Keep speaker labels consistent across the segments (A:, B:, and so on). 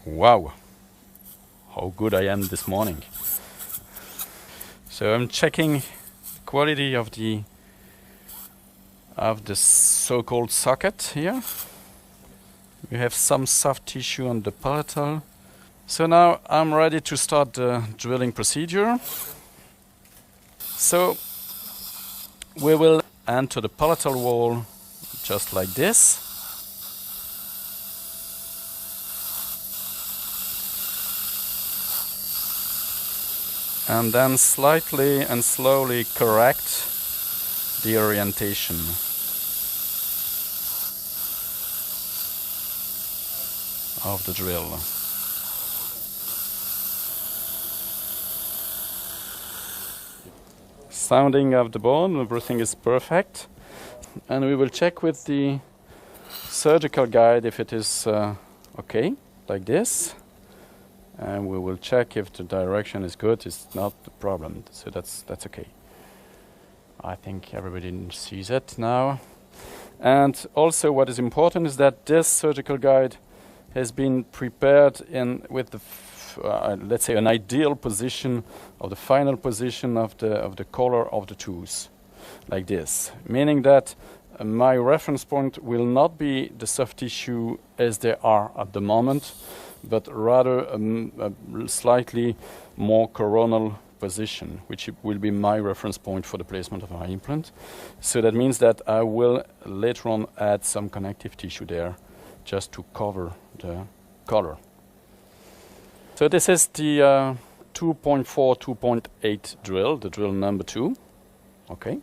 A: Wow, how good I am this morning. So I'm checking the quality of the so-called socket here. We have some soft tissue on the palatal. So now I'm ready to start the drilling procedure. So we will enter the palatal wall just like this. And then slightly and slowly correct the orientation. Of the drill. Sounding of the bone, everything is perfect. And we will check with the surgical guide if it is okay, like this. And we will check if the direction is good. It's not the problem, so that's okay. I think everybody sees it now. And also what is important is that this surgical guide has been prepared with the let's say an ideal position of the final position of the collar of the tooth, like this, meaning that my reference point will not be the soft tissue as they are at the moment, but rather a slightly more coronal position, which will be my reference point for the placement of my implant. So that means that I will later on add some connective tissue there just to cover the collar. So this is the 2.4, 2.8 drill, the drill number 2. Okay.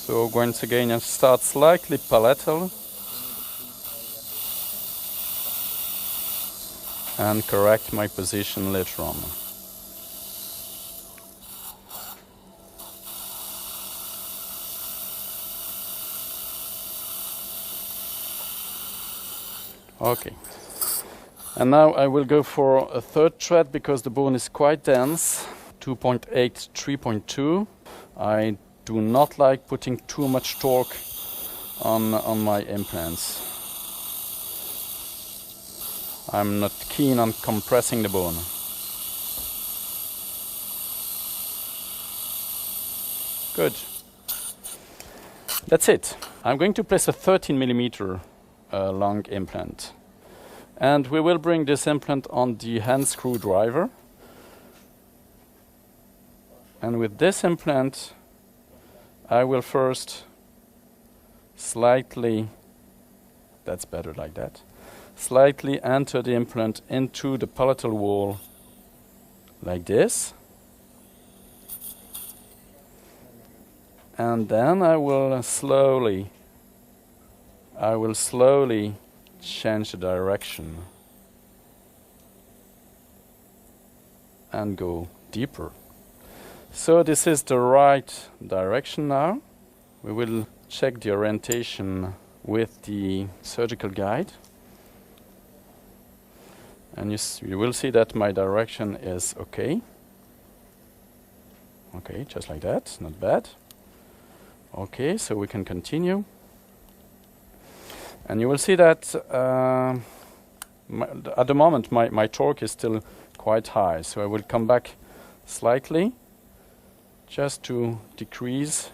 A: So once again, I start slightly palatal and correct my position later on. Okay. And now I will go for a third thread because the bone is quite dense, 2.8, 3.2. I do not like putting too much torque on my implants. I'm not keen on compressing the bone. Good. That's it. I'm going to place a 13 millimeter long implant. And we will bring this implant on the hand screwdriver. And with this implant, I will first slightly, that's better like that, slightly enter the implant into the palatal wall like this. And then I will slowly change the direction and go deeper. So this is the right direction now. We will check the orientation with the surgical guide. And you will see that my direction is okay. Okay, just like that, not bad. Okay, so we can continue. And you will see that at the moment my torque is still quite high, so I will come back slightly just to decrease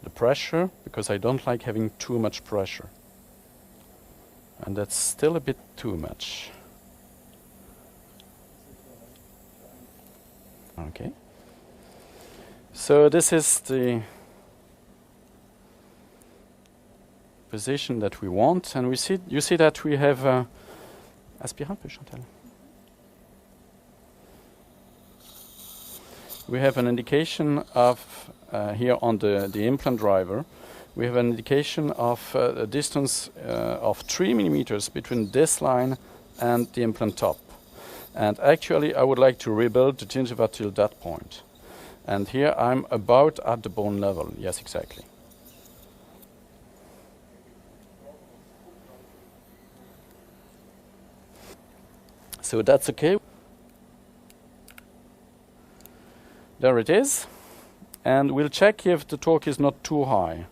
A: the pressure, because I don't like having too much pressure. And that's still a bit too much. Okay. So this is the position that we want, and you see that we have aspire un peu, Chantal. We have an indication of here on the implant driver. We have an indication of a distance of 3 millimeters between this line and the implant top. And actually, I would like to rebuild the gingiva till that point. And here I'm about at the bone level. Yes, exactly. So that's okay. There it is. And we'll check if the torque is not too high.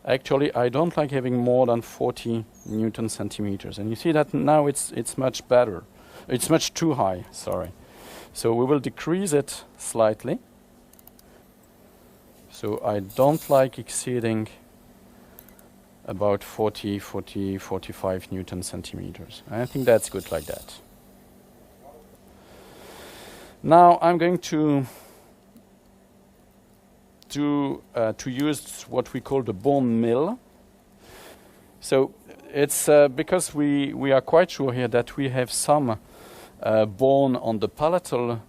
A: Actually, I don't like having more than 40 Newton centimeters. And you see that now it's much better. It's much too high, sorry. So we will decrease it slightly. So I don't like exceeding about 45 Newton centimeters. I think that's good like that. Now I'm going to use what we call the bone mill. So it's because we are quite sure here that we have some bone on the palatal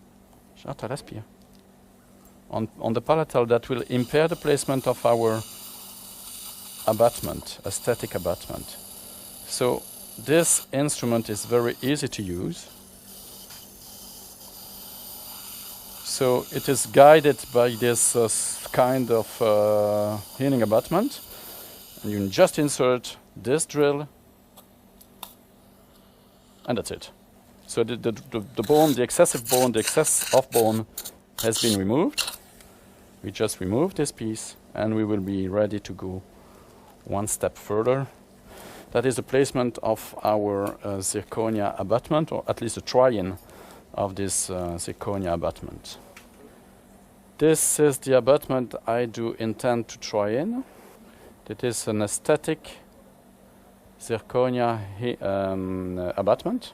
A: on the palatal that will impair the placement of our abutment, aesthetic abutment. So this instrument is very easy to use. So it is guided by this kind of healing abutment, and you just insert this drill, and that's it. So the bone, the excessive bone, the excess of bone has been removed. We just remove this piece, and we will be ready to go one step further. That is the placement of our zirconia abutment, or at least a try-in of this zirconia abutment. This is the abutment I do intend to try in. It is an aesthetic zirconia abutment.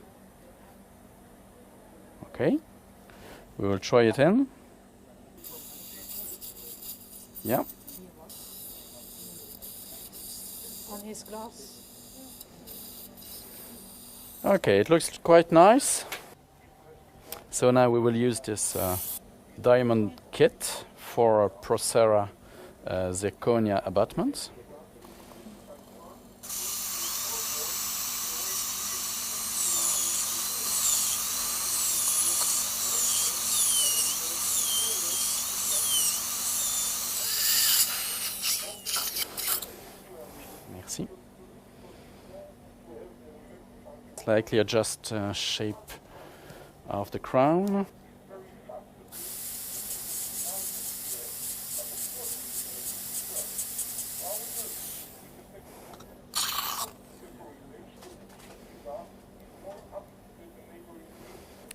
A: Okay, we will try it in. Yeah.
B: On his glass.
A: Okay, it looks quite nice. So now we will use this diamond kit for Procera zirconia abutments. Merci. Slightly adjust shape of the crown.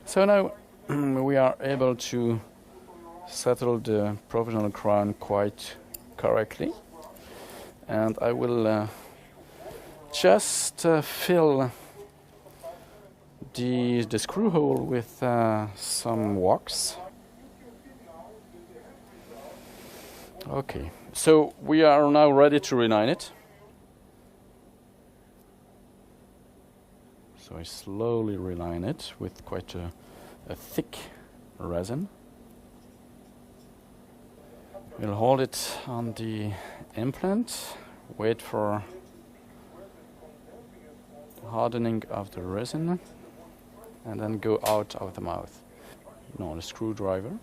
A: So now we are able to settle the provisional crown quite correctly, and I will just fill the screw hole with some wax. Okay, so we are now ready to reline it. So I slowly reline it with quite a thick resin. We'll hold it on the implant, wait for hardening of the resin, and then go out of the mouth. No, the screwdriver.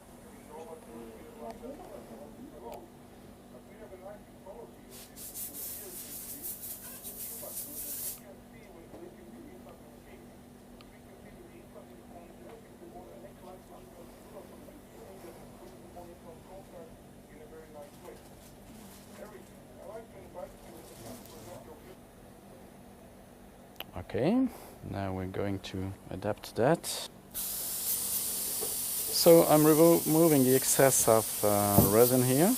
A: Okay, now we're going to adapt that. So I'm removing the excess of resin here.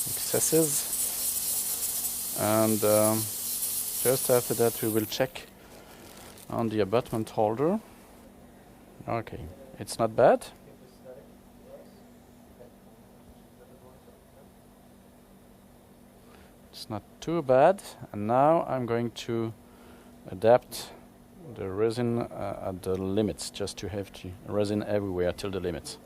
A: Excesses. And just after that we will check on the abutment holder. Okay, it's not bad. It's not too bad, and now I'm going to adapt the resin at the limits, just to have the resin everywhere till the limits.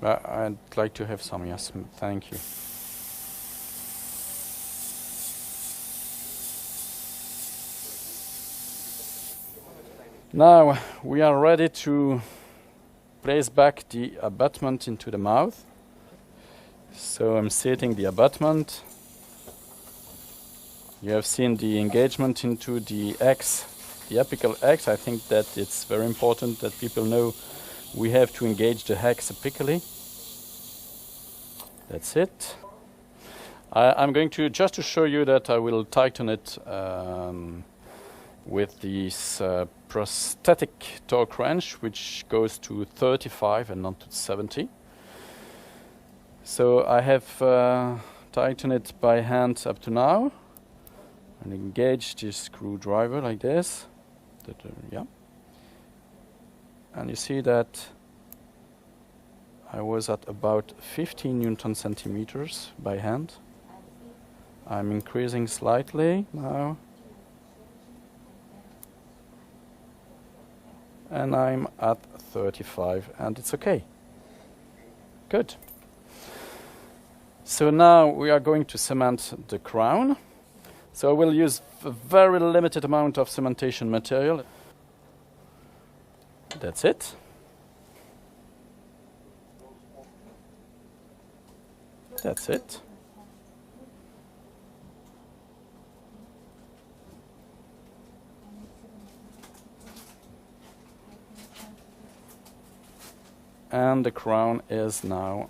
A: I'd like to have some, yes, thank you. Now we are ready to place back the abutment into the mouth. So I'm setting the abutment You have seen the engagement into the X, the apical X. I think that it's very important that people know we have to engage the hex apically. That's it. I'm going to, just to show you that I will tighten it with this prosthetic torque wrench, which goes to 35 and not to 70. So I have tightened it by hand up to now, and engage this screwdriver like this. Yeah. And you see that I was at about 15 Newton centimeters by hand. I'm increasing slightly now. And I'm at 35, and it's okay. Good. So now we are going to cement the crown. So I will use a very limited amount of cementation material. That's it. That's it. And the crown is now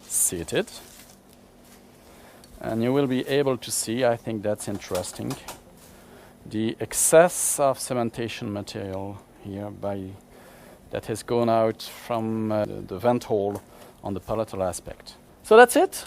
A: seated. And you will be able to see, I think that's interesting, the excess of cementation material here that has gone out from the vent hole on the palatal aspect. So that's it.